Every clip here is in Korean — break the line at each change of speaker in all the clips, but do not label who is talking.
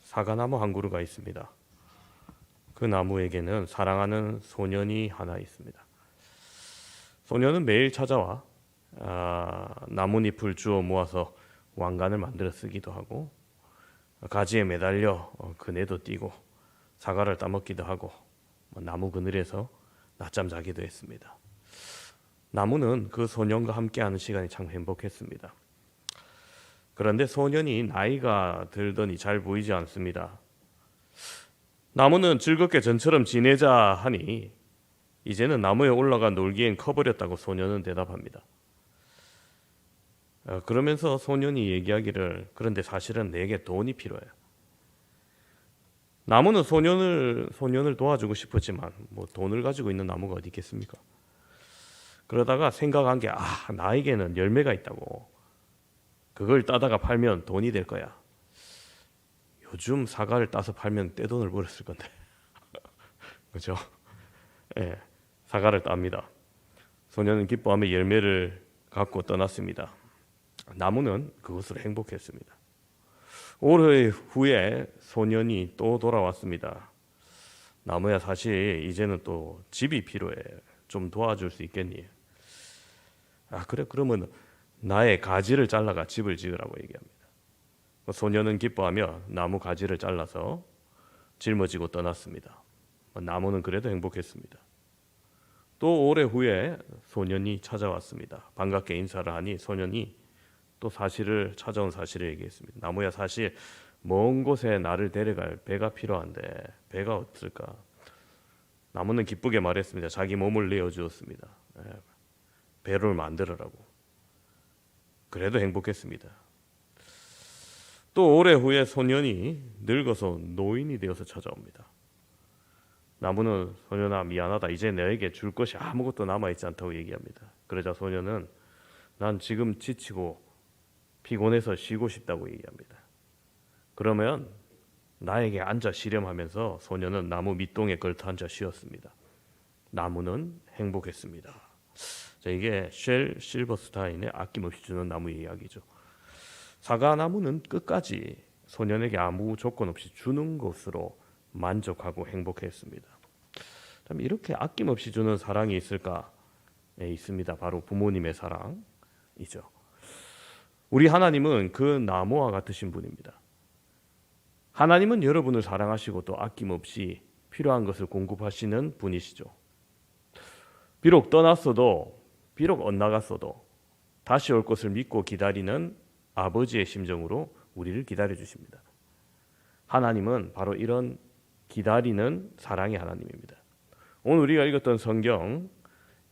사과나무 한 그루가 있습니다. 그 나무에게는 사랑하는 소년이 하나 있습니다. 소년은 매일 찾아와 나뭇잎을 주워 모아서 왕관을 만들어 쓰기도 하고 가지에 매달려 그네도 뛰고 사과를 따먹기도 하고 나무 그늘에서 낮잠 자기도 했습니다. 나무는 그 소년과 함께하는 시간이 참 행복했습니다. 그런데 소년이 나이가 들더니 잘 보이지 않습니다. 나무는 즐겁게 전처럼 지내자 하니 이제는 나무에 올라가 놀기엔 커버렸다고 소년은 대답합니다. 그러면서 소년이 얘기하기를 그런데 사실은 내게 돈이 필요해요. 나무는 소년을 도와주고 싶었지만 뭐 돈을 가지고 있는 나무가 어디 있겠습니까? 그러다가 생각한 게 나에게는 열매가 있다고. 그걸 따다가 팔면 돈이 될 거야. 요즘 사과를 따서 팔면 떼돈을 벌었을 건데. 그렇죠? 예, 사과를 땁니다. 소년은 기뻐하며 열매를 갖고 떠났습니다. 나무는 그것으로 행복했습니다. 오래 후에 소년이 또 돌아왔습니다. 나무야, 사실 이제는 또 집이 필요해. 좀 도와줄 수 있겠니? 그래, 그러면 나의 가지를 잘라가 집을 지으라고 얘기합니다. 소년은 기뻐하며 나무 가지를 잘라서 짊어지고 떠났습니다. 나무는 그래도 행복했습니다. 또 오래 후에 소년이 찾아왔습니다. 반갑게 인사를 하니 소년이 또 찾아온 사실을 얘기했습니다. 나무야, 사실 먼 곳에 나를 데려갈 배가 필요한데 배가 없을까? 나무는 기쁘게 말했습니다. 자기 몸을 내어주었습니다. 배를 만들어라고. 그래도 행복했습니다. 또 오래 후에 소년이 늙어서 노인이 되어서 찾아옵니다. 나무는 소년아, 미안하다. 이제 너에게 줄 것이 아무것도 남아있지 않다고 얘기합니다. 그러자 소년은 난 지금 지치고 피곤해서 쉬고 싶다고 얘기합니다. 그러면 나에게 앉아 쉬렴하면서 소년은 나무 밑동에 걸터 앉아 쉬었습니다. 나무는 행복했습니다. 자, 이게 쉘 실버스타인의 아낌없이 주는 나무 이야기죠. 사과나무는 끝까지 소년에게 아무 조건 없이 주는 것으로 만족하고 행복했습니다. 참 이렇게 아낌없이 주는 사랑이 있을까? 있습니다. 바로 부모님의 사랑이죠. 우리 하나님은 그 나무와 같으신 분입니다. 하나님은 여러분을 사랑하시고 또 아낌없이 필요한 것을 공급하시는 분이시죠. 비록 떠났어도 비록 엇나갔어도 다시 올 것을 믿고 기다리는 아버지의 심정으로 우리를 기다려 주십니다. 하나님은 바로 이런 기다리는 사랑의 하나님입니다. 오늘 우리가 읽었던 성경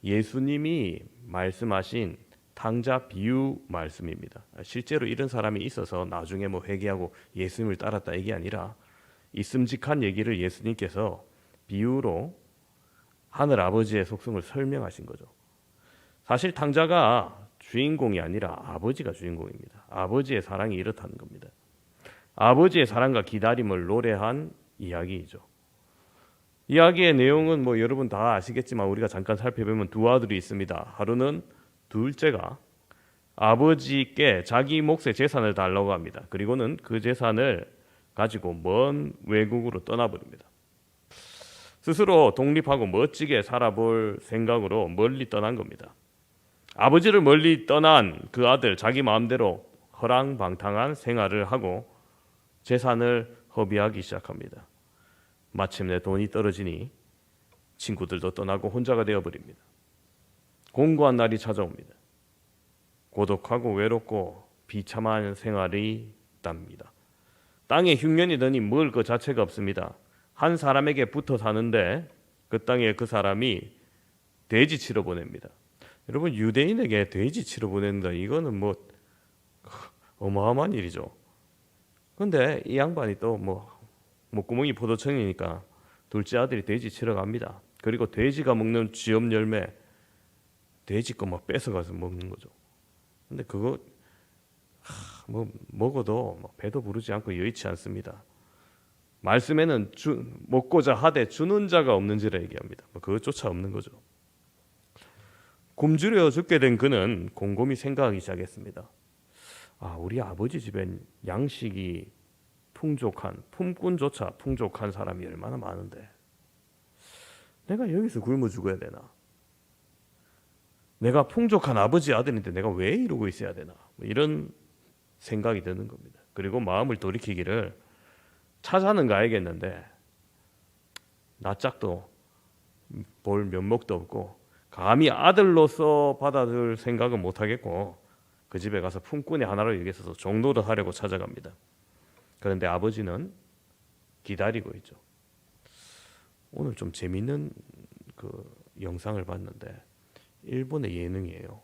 예수님이 말씀하신 탕자 비유 말씀입니다. 실제로 이런 사람이 있어서 나중에 회개하고 예수님을 따랐다 이게 아니라 있음직한 얘기를 예수님께서 비유로 하늘 아버지의 속성을 설명하신 거죠. 사실 탕자가 주인공이 아니라 아버지가 주인공입니다. 아버지의 사랑이 이렇다는 겁니다. 아버지의 사랑과 기다림을 노래한 이야기이죠. 이야기의 내용은 여러분 다 아시겠지만 우리가 잠깐 살펴보면 두 아들이 있습니다. 하루는 둘째가 아버지께 자기 몫의 재산을 달라고 합니다. 그리고는 그 재산을 가지고 먼 외국으로 떠나버립니다. 스스로 독립하고 멋지게 살아볼 생각으로 멀리 떠난 겁니다. 아버지를 멀리 떠난 그 아들, 자기 마음대로 허랑방탕한 생활을 하고 재산을 허비하기 시작합니다. 마침내 돈이 떨어지니 친구들도 떠나고 혼자가 되어버립니다. 공고한 날이 찾아옵니다. 고독하고 외롭고 비참한 생활이 답니다. 땅에 흉년이 드니 먹을 것 자체가 없습니다. 한 사람에게 붙어 사는데 그 땅에 그 사람이 돼지 치러 보냅니다. 여러분, 유대인에게 돼지 치러 보낸다, 이거는 어마어마한 일이죠. 근데 이 양반이 또 목구멍이 포도청이니까 둘째 아들이 돼지 치러 갑니다. 그리고 돼지가 먹는 쥐염 열매 돼지 거 뺏어가서 먹는 거죠. 근데 그거 먹어도 배도 부르지 않고 여의치 않습니다. 말씀에는 먹고자 하되 주는 자가 없는지라 얘기합니다. 그것조차 없는 거죠. 굶주려 죽게 된 그는 곰곰이 생각하기 시작했습니다. 우리 아버지 집엔 양식이 풍족한, 품꾼조차 풍족한 사람이 얼마나 많은데 내가 여기서 굶어 죽어야 되나? 내가 풍족한 아버지 아들인데 내가 왜 이러고 있어야 되나? 이런 생각이 드는 겁니다. 그리고 마음을 돌이키기를 찾아는 가야겠는데 낯짝도 볼 면목도 없고 감히 아들로서 받아들 생각은 못하겠고 그 집에 가서 품꾼이 하나로 여기서 종노릇 하려고 찾아갑니다. 그런데 아버지는 기다리고 있죠. 오늘 좀 재밌는 그 영상을 봤는데 일본의 예능이에요.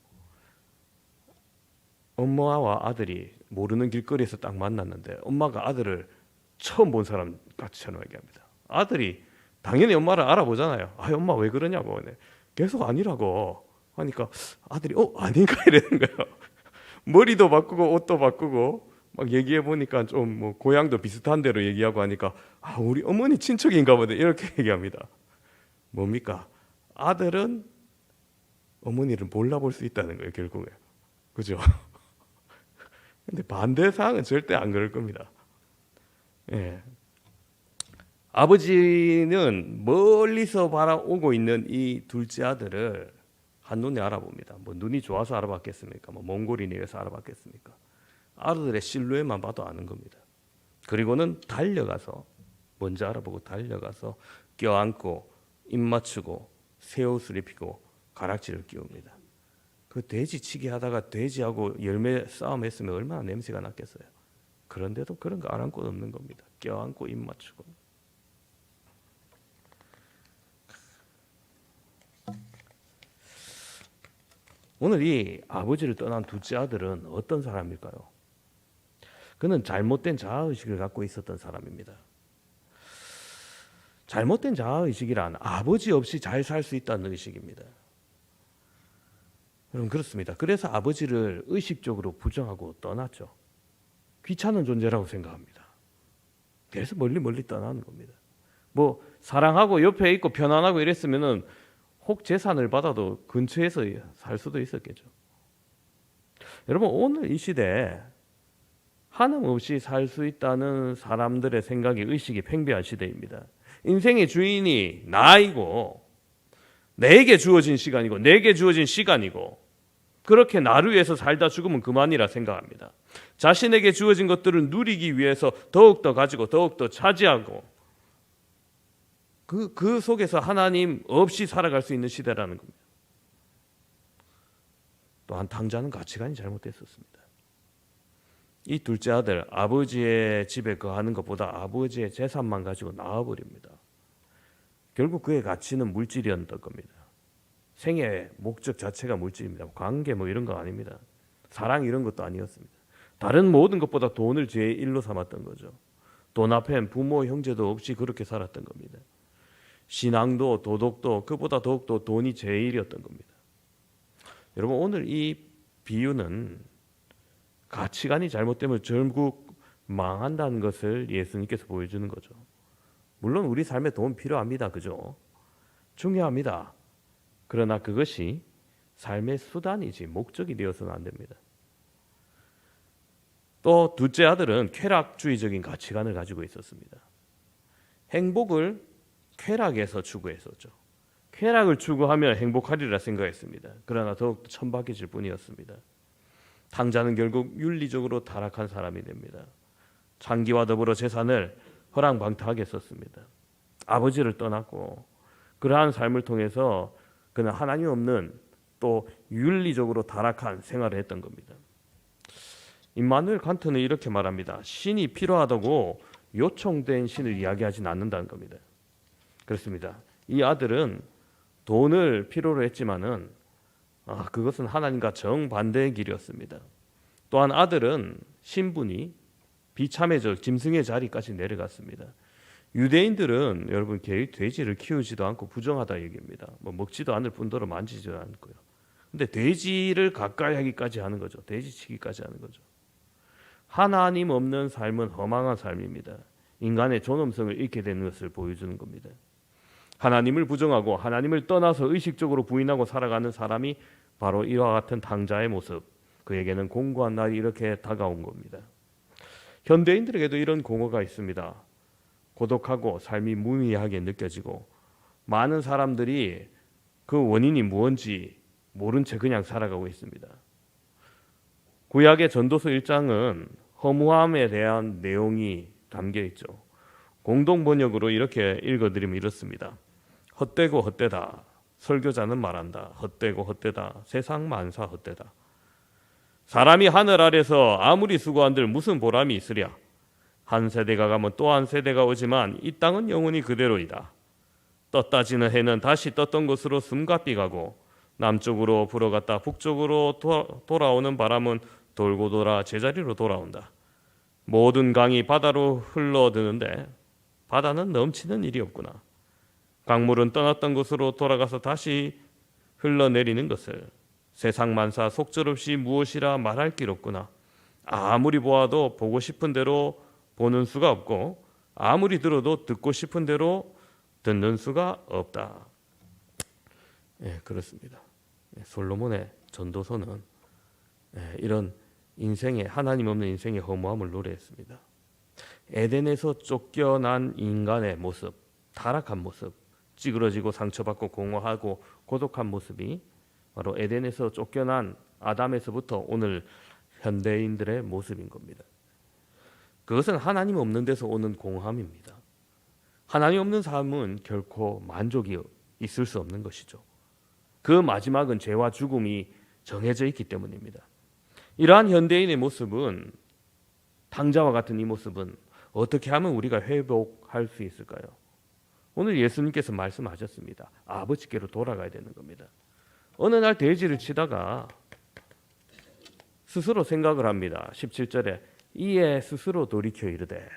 엄마와 아들이 모르는 길거리에서 딱 만났는데 엄마가 아들을 처음 본 사람 같이처럼 얘기합니다. 아들이 당연히 엄마를 알아보잖아요. 아, 엄마 왜 그러냐고. 계속 아니라고 하니까 아들이 아닌가 이러는 거예요. 머리도 바꾸고 옷도 바꾸고 막 얘기해 보니까 좀 뭐 고향도 비슷한 대로 얘기하고 하니까 우리 어머니 친척인가 보다 이렇게 얘기합니다. 뭡니까? 아들은 어머니를 몰라볼 수 있다는 거예요, 결국에. 그죠? 근데 반대 사항은 절대 안 그럴 겁니다. 예. 아버지는 멀리서 바라오고 있는 이 둘째 아들을 한눈에 알아봅니다. 뭐 눈이 좋아서 알아봤겠습니까? 뭐 몽골인이어서 알아봤겠습니까? 아들의 실루엣만 봐도 아는 겁니다. 그리고는 달려가서 먼저 알아보고 달려가서 껴안고 입 맞추고 새 옷을 입히고 가락지를 끼웁니다. 그 돼지치기 하다가 돼지하고 열매 싸움했으면 얼마나 냄새가 났겠어요. 그런데도 그런 거 아랑곳 없는 겁니다. 껴안고 입 맞추고. 오늘 이 아버지를 떠난 둘째 아들은 어떤 사람일까요? 그는 잘못된 자아의식을 갖고 있었던 사람입니다. 잘못된 자아의식이란 아버지 없이 잘 살 수 있다는 의식입니다. 여러분 그렇습니다. 그래서 아버지를 의식적으로 부정하고 떠났죠. 귀찮은 존재라고 생각합니다. 그래서 멀리 떠나는 겁니다. 뭐 사랑하고 옆에 있고 편안하고 이랬으면은 혹 재산을 받아도 근처에서 살 수도 있었겠죠. 여러분 오늘 이 시대에 한없이 살 수 있다는 사람들의 생각이 의식이 팽배한 시대입니다. 인생의 주인이 나이고 내게 주어진 시간이고 내게 주어진 시간이고 그렇게 나를 위해서 살다 죽으면 그만이라 생각합니다. 자신에게 주어진 것들을 누리기 위해서 더욱더 가지고 더욱더 차지하고 그 속에서 하나님 없이 살아갈 수 있는 시대라는 겁니다. 또한 당자는 가치관이 잘못됐었습니다. 이 둘째 아들 아버지의 집에 거하는 것보다 아버지의 재산만 가지고 나와버립니다. 결국 그의 가치는 물질이었던 겁니다. 생애의 목적 자체가 물질입니다. 관계 뭐 이런 거 아닙니다. 사랑 이런 것도 아니었습니다. 다른 모든 것보다 돈을 제1로 삼았던 거죠. 돈 앞엔 부모 형제도 없이 그렇게 살았던 겁니다. 신앙도 도덕도 그보다 더욱더 돈이 제1이었던 겁니다. 여러분 오늘 이 비유는 가치관이 잘못되면 결국 망한다는 것을 예수님께서 보여주는 거죠. 물론 우리 삶에 돈 필요합니다. 그죠? 중요합니다. 그러나 그것이 삶의 수단이지 목적이 되어서는 안 됩니다. 또 둘째 아들은 쾌락주의적인 가치관을 가지고 있었습니다. 행복을 쾌락에서 추구했었죠. 쾌락을 추구하면 행복하리라 생각했습니다. 그러나 더욱 천박해질 뿐이었습니다. 당자는 결국 윤리적으로 타락한 사람이 됩니다. 장기와 더불어 재산을 허랑방탕하게 썼습니다. 아버지를 떠났고 그러한 삶을 통해서 그는 하나님 없는 또 윤리적으로 타락한 생활을 했던 겁니다. 임마누엘 칸트는 이렇게 말합니다. 신이 필요하다고 요청된 신을 이야기하지는 않는다는 겁니다. 그렇습니다. 이 아들은 돈을 필요로 했지만은 그것은 하나님과 정반대의 길이었습니다. 또한 아들은 신분이 비참해져 짐승의 자리까지 내려갔습니다. 유대인들은 여러분 돼지를 키우지도 않고 부정하다 얘기입니다. 뭐 먹지도 않을 뿐더러 만지지도 않고요. 근데 돼지를 가까이 하기까지 하는 거죠. 돼지치기까지 하는 거죠. 하나님 없는 삶은 허망한 삶입니다. 인간의 존엄성을 잃게 되는 것을 보여주는 겁니다. 하나님을 부정하고 하나님을 떠나서 의식적으로 부인하고 살아가는 사람이 바로 이와 같은 당자의 모습. 그에게는 공고한 날이 이렇게 다가온 겁니다. 현대인들에게도 이런 공허가 있습니다. 고독하고 삶이 무의미하게 느껴지고 많은 사람들이 그 원인이 무언지 모른 채 그냥 살아가고 있습니다. 구약의 전도서 1장은 허무함에 대한 내용이 담겨 있죠. 공동 번역으로 이렇게 읽어드리면 이렇습니다. 헛되고 헛되다. 설교자는 말한다. 헛되고 헛되다. 세상 만사 헛되다. 사람이 하늘 아래서 아무리 수고한들 무슨 보람이 있으랴. 한 세대가 가면 또 한 세대가 오지만 이 땅은 영원히 그대로이다. 떴다 지는 해는 다시 떴던 곳으로 숨가삐 가고 남쪽으로 불어갔다 북쪽으로 돌아오는 바람은 돌고 돌아 제자리로 돌아온다. 모든 강이 바다로 흘러드는데 바다는 넘치는 일이 없구나. 강물은 떠났던 곳으로 돌아가서 다시 흘러내리는 것을 세상 만사 속절없이 무엇이라 말할 길 없구나. 아무리 보아도 보고 싶은 대로 보는 수가 없고 아무리 들어도 듣고 싶은 대로 듣는 수가 없다. 예, 그렇습니다. 솔로몬의 전도서는 이런 인생의 하나님 없는 인생의 허무함을 노래했습니다. 에덴에서 쫓겨난 인간의 모습, 타락한 모습, 찌그러지고 상처받고 공허하고 고독한 모습이 바로 에덴에서 쫓겨난 아담에서부터 오늘 현대인들의 모습인 겁니다. 그것은 하나님 없는 데서 오는 공허함입니다. 하나님 없는 삶은 결코 만족이 있을 수 없는 것이죠. 그 마지막은 죄와 죽음이 정해져 있기 때문입니다. 이러한 현대인의 모습은, 당자와 같은 이 모습은 어떻게 하면 우리가 회복할 수 있을까요? 오늘 예수님께서 말씀하셨습니다. 아버지께로 돌아가야 되는 겁니다. 어느 날 돼지를 치다가 스스로 생각을 합니다. 17절에 이에 스스로 돌이켜 이르되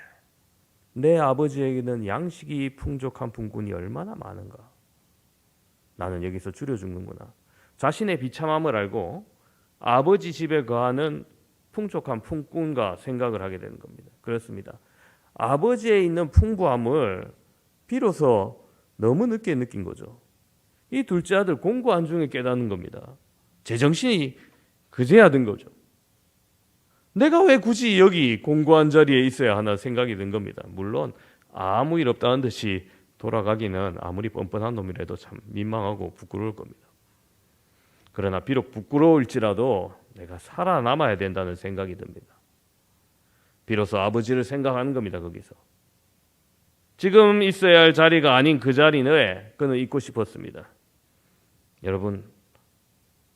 내 아버지에게는 양식이 풍족한 품꾼이 얼마나 많은가. 나는 여기서 줄여 죽는구나. 자신의 비참함을 알고 아버지 집에 거하는 풍족한 품꾼과 생각을 하게 되는 겁니다. 그렇습니다. 아버지에 있는 풍부함을 비로소 너무 늦게 느낀 거죠. 이 둘째 아들 공고한 중에 깨닫는 겁니다. 제정신이 그제야 든 거죠. 내가 왜 굳이 여기 공고한 자리에 있어야 하나 생각이 든 겁니다. 물론 아무 일 없다는 듯이 돌아가기는 아무리 뻔뻔한 놈이라도 참 민망하고 부끄러울 겁니다. 그러나 비록 부끄러울지라도 내가 살아남아야 된다는 생각이 듭니다. 비로소 아버지를 생각하는 겁니다. 거기서 지금 있어야 할 자리가 아닌 그 자리에 그는 있고 싶었습니다. 여러분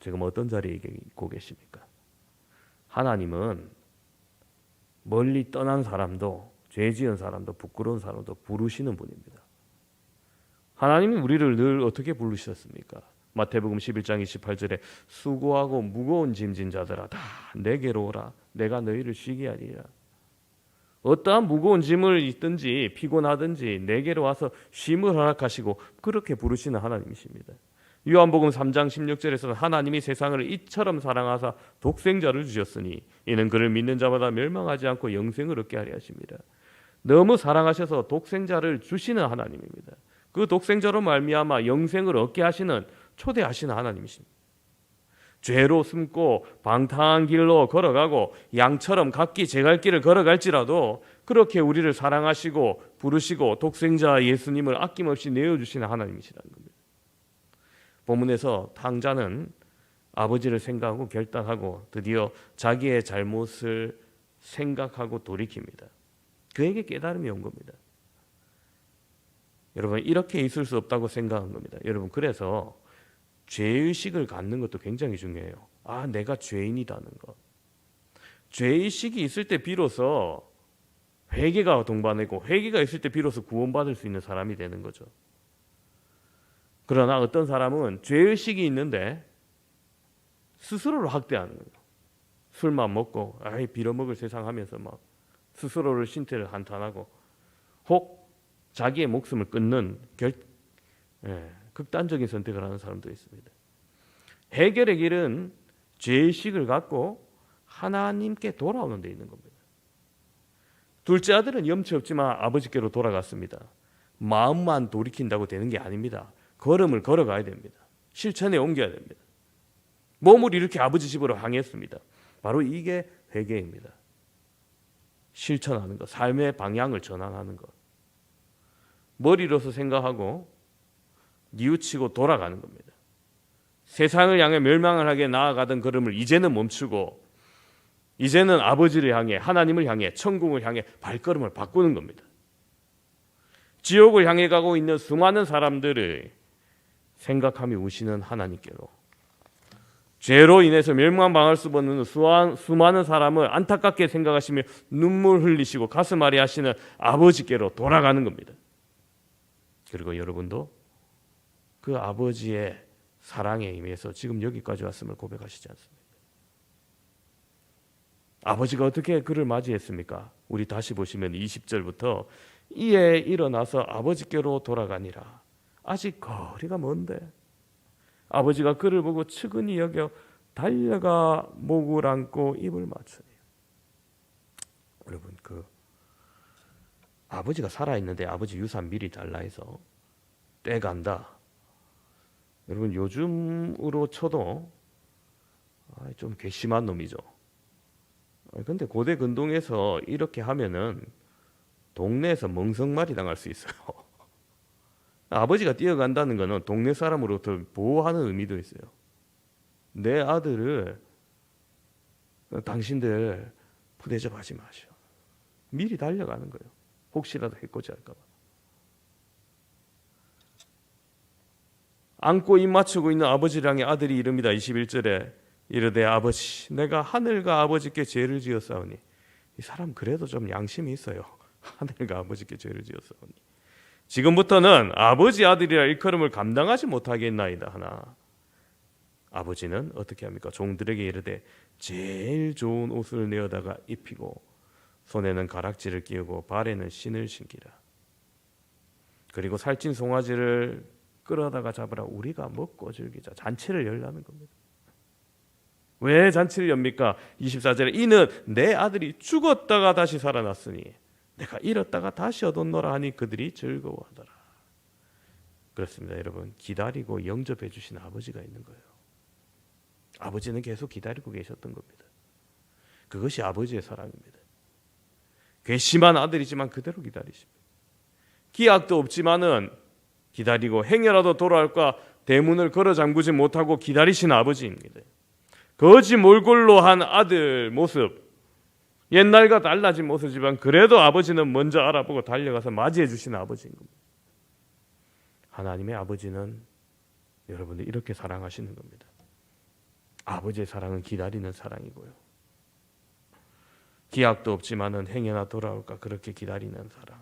지금 어떤 자리에 있고 계십니까? 하나님은 멀리 떠난 사람도 죄 지은 사람도 부끄러운 사람도 부르시는 분입니다. 하나님이 우리를 늘 어떻게 부르셨습니까? 마태복음 11장 28절에 수고하고 무거운 짐진 자들아 다 내게로 오라 내가 너희를 쉬게 하리라. 어떠한 무거운 짐을 있든지 피곤하든지 내게로 와서 쉼을 허락하시고 그렇게 부르시는 하나님이십니다. 요한복음 3장 16절에서는 하나님이 세상을 이처럼 사랑하사 독생자를 주셨으니 이는 그를 믿는 자마다 멸망하지 않고 영생을 얻게 하려 하십니다. 너무 사랑하셔서 독생자를 주시는 하나님입니다. 그 독생자로 말미암아 영생을 얻게 하시는 초대하시는 하나님이십니다. 죄로 숨고 방탕한 길로 걸어가고 양처럼 각기 제 갈 길을 걸어갈지라도 그렇게 우리를 사랑하시고 부르시고 독생자 예수님을 아낌없이 내어주시는 하나님이시라는 겁니다. 본문에서 탕자는 아버지를 생각하고 결단하고 드디어 자기의 잘못을 생각하고 돌이킵니다. 그에게 깨달음이 온 겁니다. 여러분 이렇게 있을 수 없다고 생각한 겁니다. 여러분 그래서 죄의식을 갖는 것도 굉장히 중요해요. 아 내가 죄인이라는 것. 죄의식이 있을 때 비로소 회개가 동반되고 회개가 있을 때 비로소 구원받을 수 있는 사람이 되는 거죠. 그러나 어떤 사람은 죄의식이 있는데 스스로를 학대하는 거예요. 술만 먹고 아이 빌어먹을 세상 하면서 막 스스로를 신태를 한탄하고 혹 자기의 목숨을 끊는 극단적인 선택을 하는 사람도 있습니다. 해결의 길은 죄의식을 갖고 하나님께 돌아오는 데 있는 겁니다. 둘째 아들은 염치 없지만 아버지께로 돌아갔습니다. 마음만 돌이킨다고 되는 게 아닙니다. 걸음을 걸어가야 됩니다. 실천에 옮겨야 됩니다. 몸을 이렇게 아버지 집으로 향했습니다. 바로 이게 회개입니다. 실천하는 것, 삶의 방향을 전환하는 것. 머리로서 생각하고 뉘우치고 돌아가는 겁니다. 세상을 향해 멸망을 하게 나아가던 걸음을 이제는 멈추고 이제는 아버지를 향해, 하나님을 향해, 천국을 향해 발걸음을 바꾸는 겁니다. 지옥을 향해 가고 있는 수많은 사람들을 생각하며 우시는 하나님께로, 죄로 인해서 멸망당할 수 없는 수많은 사람을 안타깝게 생각하시며 눈물 흘리시고 가슴 아리 하시는 아버지께로 돌아가는 겁니다. 그리고 여러분도 그 아버지의 사랑에 임해서 지금 여기까지 왔음을 고백하시지 않습니까? 아버지가 어떻게 그를 맞이했습니까? 우리 다시 보시면 20절부터 이에 일어나서 아버지께로 돌아가니라. 아직 거리가 먼데 아버지가 그를 보고 측은히 여겨 달려가 목을 안고 입을 맞추니. 여러분, 그 아버지가 살아있는데 아버지 유산 미리 달라 해서 떼간다. 여러분, 요즘으로 쳐도 좀 괘씸한 놈이죠. 근데 고대 근동에서 이렇게 하면은 동네에서 멍석말이 당할 수 있어요. 아버지가 뛰어간다는 것은 동네 사람으로부터 보호하는 의미도 있어요. 내 아들을 당신들 푸대접하지 마시오. 미리 달려가는 거예요. 혹시라도 해코지할까 봐. 안고 입 맞추고 있는 아버지를 향해 아들이 이릅니다. 21절에 이르되 아버지 내가 하늘과 아버지께 죄를 지었사오니. 이 사람 그래도 좀 양심이 있어요. 하늘과 아버지께 죄를 지었사오니 지금부터는 아버지 아들이라 일컬음을 감당하지 못하겠나이다 하나 아버지는 어떻게 합니까? 종들에게 이르되 제일 좋은 옷을 내어다가 입히고 손에는 가락지를 끼우고 발에는 신을 신기라. 그리고 살찐 송아지를 끌어다가 잡으라. 우리가 먹고 즐기자. 잔치를 열라는 겁니다. 왜 잔치를 엽니까? 24절에 이는 내 아들이 죽었다가 다시 살아났으니 내가 잃었다가 다시 얻었노라 하니 그들이 즐거워하더라. 그렇습니다. 여러분, 기다리고 영접해 주신 아버지가 있는 거예요. 아버지는 계속 기다리고 계셨던 겁니다. 그것이 아버지의 사랑입니다. 괘씸한 아들이지만 그대로 기다리십니다. 기약도 없지만은 기다리고 행여라도 돌아올까 대문을 걸어 잠그지 못하고 기다리시는 아버지입니다. 거지 몰골로 한 아들 모습, 옛날과 달라진 모습이지만 그래도 아버지는 먼저 알아보고 달려가서 맞이해 주시는 아버지인 겁니다. 하나님의 아버지는 여러분들 이렇게 사랑하시는 겁니다. 아버지의 사랑은 기다리는 사랑이고요. 기약도 없지만은 행여나 돌아올까 그렇게 기다리는 사랑.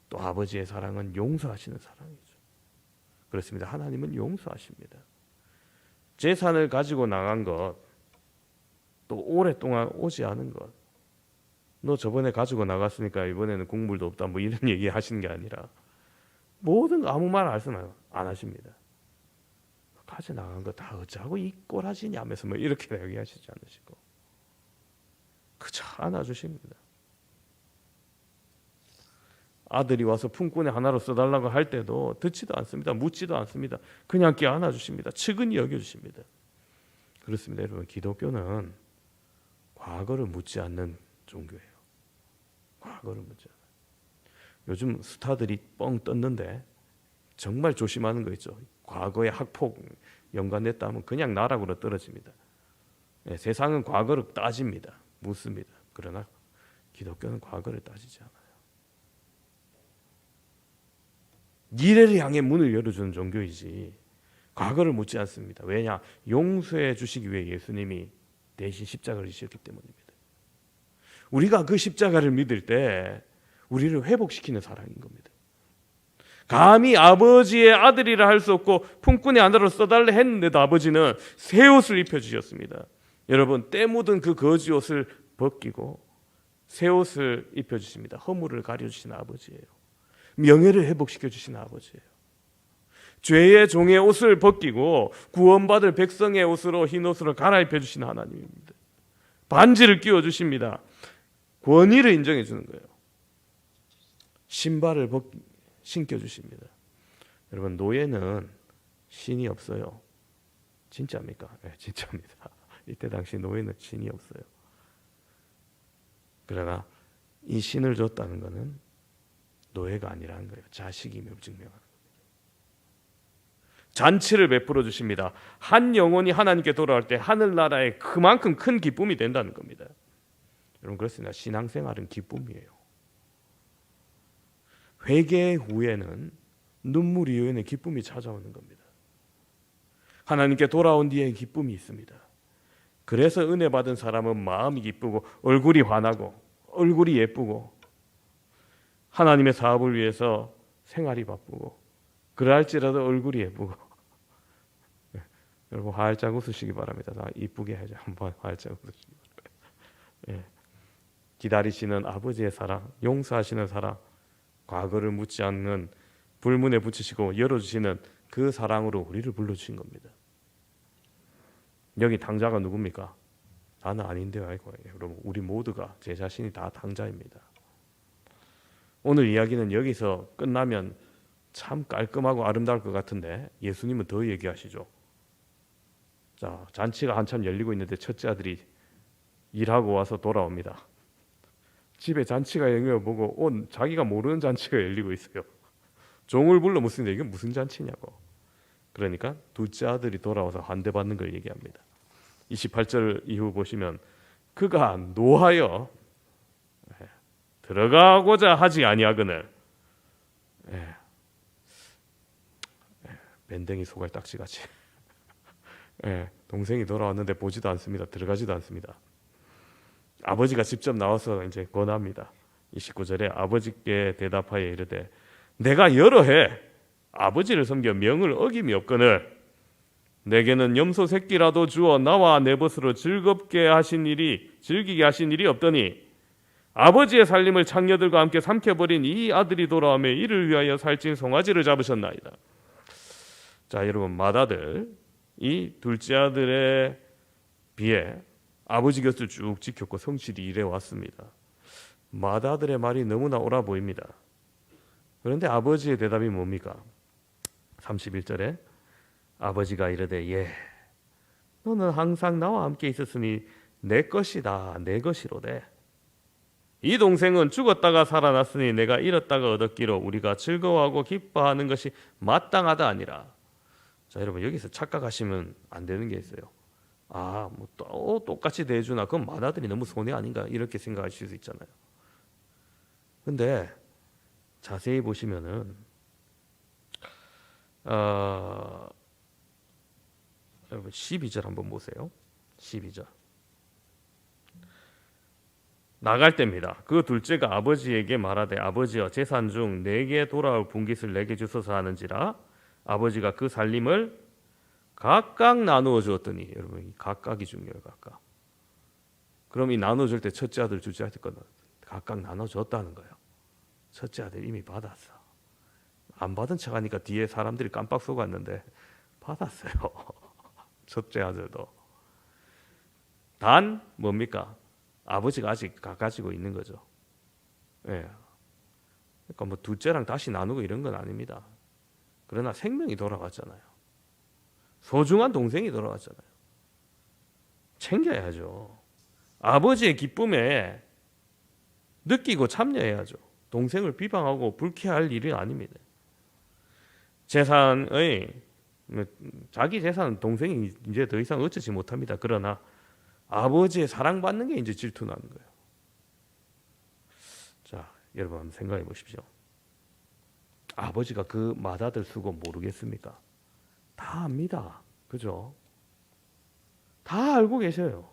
또 아버지의 사랑은 용서하시는 사랑이죠. 그렇습니다. 하나님은 용서하십니다. 재산을 가지고 나간 것, 또 오랫동안 오지 않은 것, 너 저번에 가지고 나갔으니까 이번에는 국물도 없다 뭐 이런 얘기 하시는 게 아니라 모든 아무 말 말씀 안 하십니다. 가져 나간 거 다 어쩌고 이 꼬라지냐면서 뭐 이렇게 얘기하시지 않으시고 그저 안아주십니다. 아들이 와서 품꾼에 하나로 써달라고 할 때도 듣지도 않습니다. 묻지도 않습니다. 그냥 껴안아 주십니다. 측은히 여겨주십니다. 그렇습니다. 여러분, 기독교는 과거를 묻지 않는 종교예요. 과거를 묻지 않아요. 요즘 스타들이 뻥 떴는데 정말 조심하는 거 있죠. 과거에 학폭 연관됐다 하면 그냥 나락으로 떨어집니다. 네, 세상은 과거를 따집니다. 묻습니다. 그러나 기독교는 과거를 따지지 않아요. 미래를 향해 문을 열어주는 종교이지 과거를 묻지 않습니다. 왜냐? 용서해 주시기 위해 예수님이 대신 십자가를 지셨기 때문입니다. 우리가 그 십자가를 믿을 때 우리를 회복시키는 사랑인 겁니다. 감히 아버지의 아들이라 할 수 없고 품꾼의 아들로 써달라 했는데도 아버지는 새 옷을 입혀주셨습니다. 여러분, 때 묻은 그 거지 옷을 벗기고 새 옷을 입혀주십니다. 허물을 가려주시는 아버지예요. 명예를 회복시켜 주시는 아버지예요. 죄의 종의 옷을 벗기고 구원받을 백성의 옷으로 흰 옷으로 갈아입혀 주시는 하나님입니다. 반지를 끼워 주십니다. 권위를 인정해 주는 거예요. 신발을 신겨 주십니다. 여러분, 노예는 신이 없어요. 진짜입니까? 네, 진짜입니다. 이때 당시 노예는 신이 없어요. 그러나 이 신을 줬다는 것은 노예가 아니라는 거예요. 자식임을 증명하는 겁니다. 잔치를 베풀어 주십니다. 한 영혼이 하나님께 돌아올 때 하늘나라에 그만큼 큰 기쁨이 된다는 겁니다. 여러분, 그렇습니다. 신앙생활은 기쁨이에요. 회개 후에는 눈물 이후에는 기쁨이 찾아오는 겁니다. 하나님께 돌아온 뒤에 기쁨이 있습니다. 그래서 은혜 받은 사람은 마음이 기쁘고 얼굴이 환하고 얼굴이 예쁘고 하나님의 사업을 위해서 생활이 바쁘고 그럴지라도 얼굴이 예쁘고 여러분 활짝 웃으시기 바랍니다. 다 이쁘게 해야죠. 한번 활짝 웃으시기 바랍니다. 기다리시는 아버지의 사랑, 용서하시는 사랑, 과거를 묻지 않는 불문에 붙이시고 열어주시는 그 사랑으로 우리를 불러주신 겁니다. 여기 당자가 누굽니까? 나는 아닌데요. 아이고, 여러분, 우리 모두가 제 자신이 다 당자입니다. 오늘 이야기는 여기서 끝나면 참 깔끔하고 아름다울 것 같은데 예수님은 더 얘기하시죠. 자, 잔치가 한참 열리고 있는데 첫째 아들이 일하고 와서 돌아옵니다. 집에 잔치가 열린 걸 보고 자기가 모르는 잔치가 열리고 있어요. 종을 불러 묻습니다. 이게 무슨 잔치냐고. 그러니까 둘째 아들이 돌아와서 환대받는 걸 얘기합니다. 28절 이후 보시면 그가 노하여 들어가고자 하지 아니하거늘 밴댕이 소갈 딱지같이 동생이 돌아왔는데 보지도 않습니다. 들어가지도 않습니다. 아버지가 직접 나와서 이제 권합니다. 29절에 아버지께 대답하여 이르되 내가 여러 해 아버지를 섬겨 명을 어김이 없거늘 내게는 염소 새끼라도 주어 나와 내 벗으로 즐기게 하신 일이 없더니 아버지의 살림을 창녀들과 함께 삼켜버린 이 아들이 돌아오매 이를 위하여 살찐 송아지를 잡으셨나이다. 자, 여러분, 맏아들 이 둘째 아들에 비해 아버지 곁을 쭉 지켰고 성실히 일해왔습니다. 맏아들의 말이 너무나 옳아 보입니다. 그런데 아버지의 대답이 뭡니까? 31절에 아버지가 이르되 예 너는 항상 나와 함께 있었으니 내 것이다 내 것이로되 이 동생은 죽었다가 살아났으니 내가 잃었다가 얻었기로 우리가 즐거워하고 기뻐하는 것이 마땅하다 아니라. 자, 여러분, 여기서 착각하시면 안 되는 게 있어요. 뭐 똑같이 대해주나 그건 맏아들이 너무 손해 아닌가 이렇게 생각하실 수 있잖아요. 근데 자세히 보시면은 여러분 12절 한번 보세요. 12절 나갈 때입니다. 그 둘째가 아버지에게 말하되 아버지여 재산 중 내게 돌아올 분깃을 내게 주소서 하는지라. 아버지가 그 살림을 각각 나누어 주었더니. 여러분, 이 각각이 중요해요. 각각. 그럼 이 나눠줄 때 첫째 아들 둘째 아들 거는 각각 나눠줬다는 거예요. 첫째 아들 이미 받았어. 안 받은 척하니까 뒤에 사람들이 깜빡 속았는데 받았어요. 첫째 아들도. 단 뭡니까? 아버지가 아직 가지고 있는 거죠. 예. 그러니까 뭐 둘째랑 다시 나누고 이런 건 아닙니다. 그러나 생명이 돌아왔잖아요. 소중한 동생이 돌아왔잖아요. 챙겨야죠. 아버지의 기쁨에 느끼고 참여해야죠. 동생을 비방하고 불쾌할 일이 아닙니다. 자기 재산은 동생이 이제 더 이상 어쩌지 못합니다. 그러나 아버지의 사랑받는 게 이제 질투나는 거예요. 자, 여러분 한번 생각해 보십시오. 아버지가 그 맏아들 수고 모르겠습니까? 다 압니다. 그죠? 다 알고 계셔요.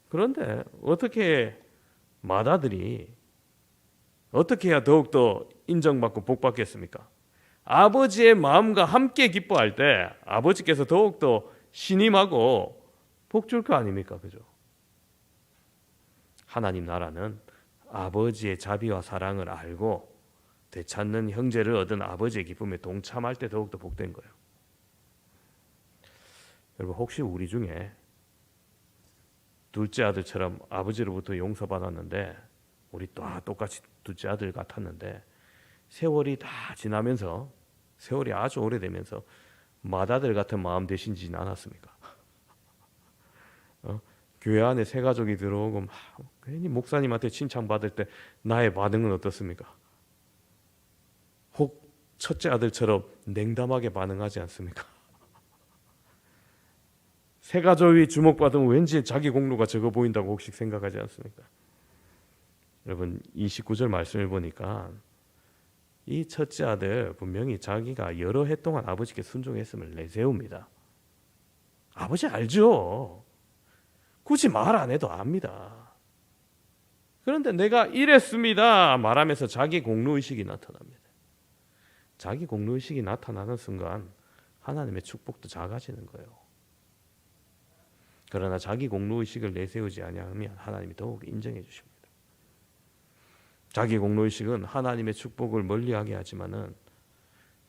그런데 어떻게 맏아들이 어떻게 해야 더욱더 인정받고 복받겠습니까? 아버지의 마음과 함께 기뻐할 때 아버지께서 더욱더 신임하고 복 줄 거 아닙니까? 그죠? 하나님 나라는 아버지의 자비와 사랑을 알고 되찾는 형제를 얻은 아버지의 기쁨에 동참할 때 더욱더 복된 거예요. 여러분, 혹시 우리 중에 둘째 아들처럼 아버지로부터 용서받았는데 우리 또 똑같이 둘째 아들 같았는데 세월이 다 지나면서 세월이 아주 오래되면서 맏아들 같은 마음 되신지는 않았습니까? 교회 안에 새 가족이 들어오고 막 괜히 목사님한테 칭찬받을 때 나의 반응은 어떻습니까? 혹 첫째 아들처럼 냉담하게 반응하지 않습니까? 새 가족이 주목받으면 왠지 자기 공로가 적어 보인다고 혹시 생각하지 않습니까? 여러분 29절 말씀을 보니까 이 첫째 아들 분명히 자기가 여러 해 동안 아버지께 순종했음을 내세웁니다. 아버지 알죠? 굳이 말 안 해도 압니다. 그런데 내가 이랬습니다 말하면서 자기 공로의식이 나타납니다. 자기 공로의식이 나타나는 순간 하나님의 축복도 작아지는 거예요. 그러나 자기 공로의식을 내세우지 아니하면 하나님이 더욱 인정해 주십니다. 자기 공로의식은 하나님의 축복을 멀리하게 하지만은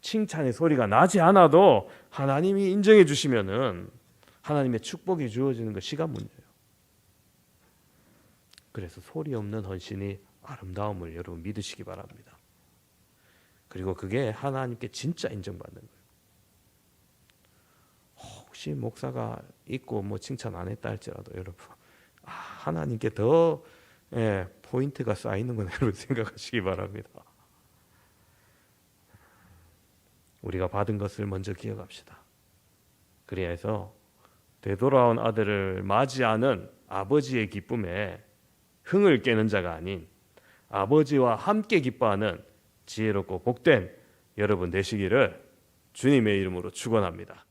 칭찬의 소리가 나지 않아도 하나님이 인정해 주시면은 하나님의 축복이 주어지는 것 시간 문제예요. 그래서 소리 없는 헌신이 아름다움을 여러분 믿으시기 바랍니다. 그리고 그게 하나님께 진짜 인정받는 거예요. 혹시 목사가 있고 뭐 칭찬 안 했다 할지라도 여러분 하나님께 더 포인트가 쌓이는구나 여러분 생각하시기 바랍니다. 우리가 받은 것을 먼저 기억합시다. 그래서 되돌아온 아들을 맞이하는 아버지의 기쁨에 흥을 깨는 자가 아닌 아버지와 함께 기뻐하는 지혜롭고 복된 여러분 되시기를 주님의 이름으로 축원합니다.